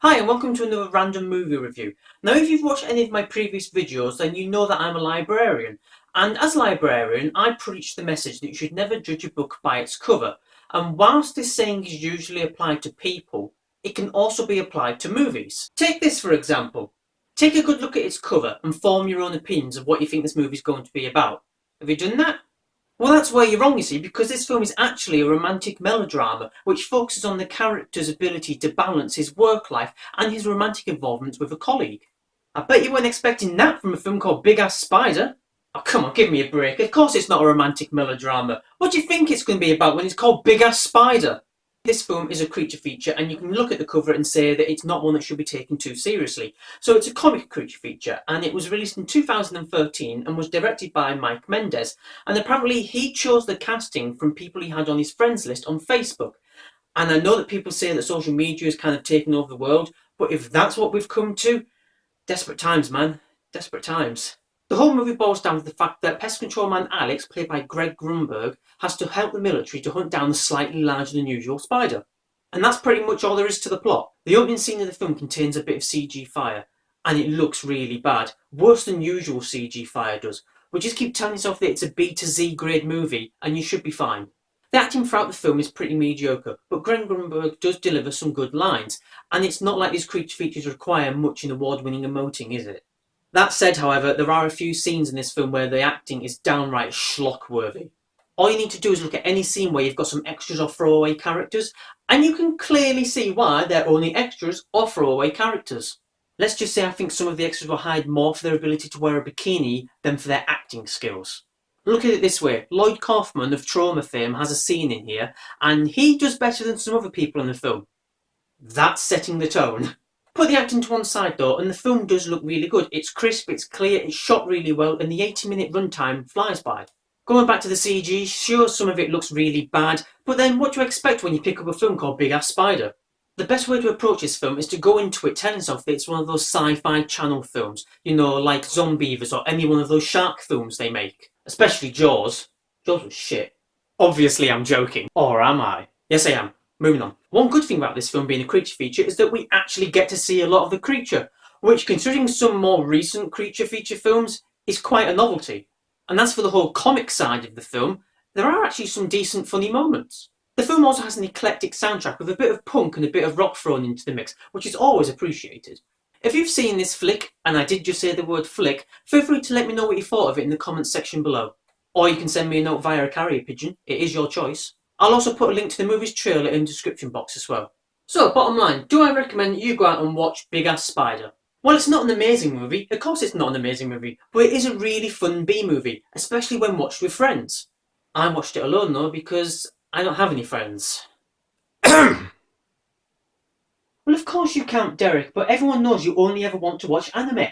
Hi and welcome to another random movie review. Now if you've watched any of my previous videos then you know that I'm a librarian, and as a librarian I preach the message that you should never judge a book by its cover, and whilst this saying is usually applied to people, it can also be applied to movies. Take this for example. Take a good look at its cover and form your own opinions of what you think this movie is going to be about. Have you done that? Well, that's where you're wrong, you see, because this film is actually a romantic melodrama which focuses on the character's ability to balance his work life and his romantic involvements with a colleague. I bet you weren't expecting that from a film called Big Ass Spider. Oh, come on, give me a break. Of course it's not a romantic melodrama. What do you think it's going to be about when it's called Big Ass Spider? This film is a creature feature, and you can look at the cover and say that it's not one that should be taken too seriously. So it's a comic creature feature, and it was released in 2013 and was directed by Mike Mendez. And apparently he chose the casting from people he had on his friends list on Facebook. And I know that people say that social media is kind of taking over the world, but if that's what we've come to, desperate times, man. Desperate times. The whole movie boils down to the fact that pest control man Alex, played by Greg Grunberg, has to help the military to hunt down the slightly larger than usual spider. And that's pretty much all there is to the plot. The opening scene of the film contains a bit of CG fire, and it looks really bad, worse than usual CG fire does. But just keep telling yourself that it's a B to Z grade movie, and you should be fine. The acting throughout the film is pretty mediocre, but Greg Grunberg does deliver some good lines, and it's not like these creature features require much in award-winning emoting, is it? That said, however, there are a few scenes in this film where the acting is downright schlock-worthy. All you need to do is look at any scene where you've got some extras or throwaway characters, and you can clearly see why they're only extras or throwaway characters. Let's just say I think some of the extras were hired more for their ability to wear a bikini than for their acting skills. Look at it this way, Lloyd Kaufman of Trauma fame has a scene in here, and he does better than some other people in the film. That's setting the tone. Put the acting to one side though, and the film does look really good. It's crisp, it's clear, it's shot really well, and the 80-minute runtime flies by. Going back to the CG, sure, some of it looks really bad, but then what do you expect when you pick up a film called Big Ass Spider? The best way to approach this film is to go into it telling yourself that it's one of those sci-fi channel films, you know, like Zombievers or any one of those shark films they make. Especially Jaws. Jaws was shit. Obviously I'm joking. Or am I? Yes I am. Moving on. One good thing about this film being a creature feature is that we actually get to see a lot of the creature, which, considering some more recent creature feature films, is quite a novelty. And as for the whole comic side of the film, there are actually some decent funny moments. The film also has an eclectic soundtrack with a bit of punk and a bit of rock thrown into the mix, which is always appreciated. If you've seen this flick, and I did just say the word flick, feel free to let me know what you thought of it in the comments section below. Or you can send me a note via a carrier pigeon, it is your choice. I'll also put a link to the movie's trailer in the description box as well. So, bottom line, do I recommend you go out and watch Big Ass Spider? Well, it's not an amazing movie, of course it's not an amazing movie, but it is a really fun B-movie, especially when watched with friends. I watched it alone though, because I don't have any friends. Well, of course you can't, Derek, but everyone knows you only ever want to watch anime.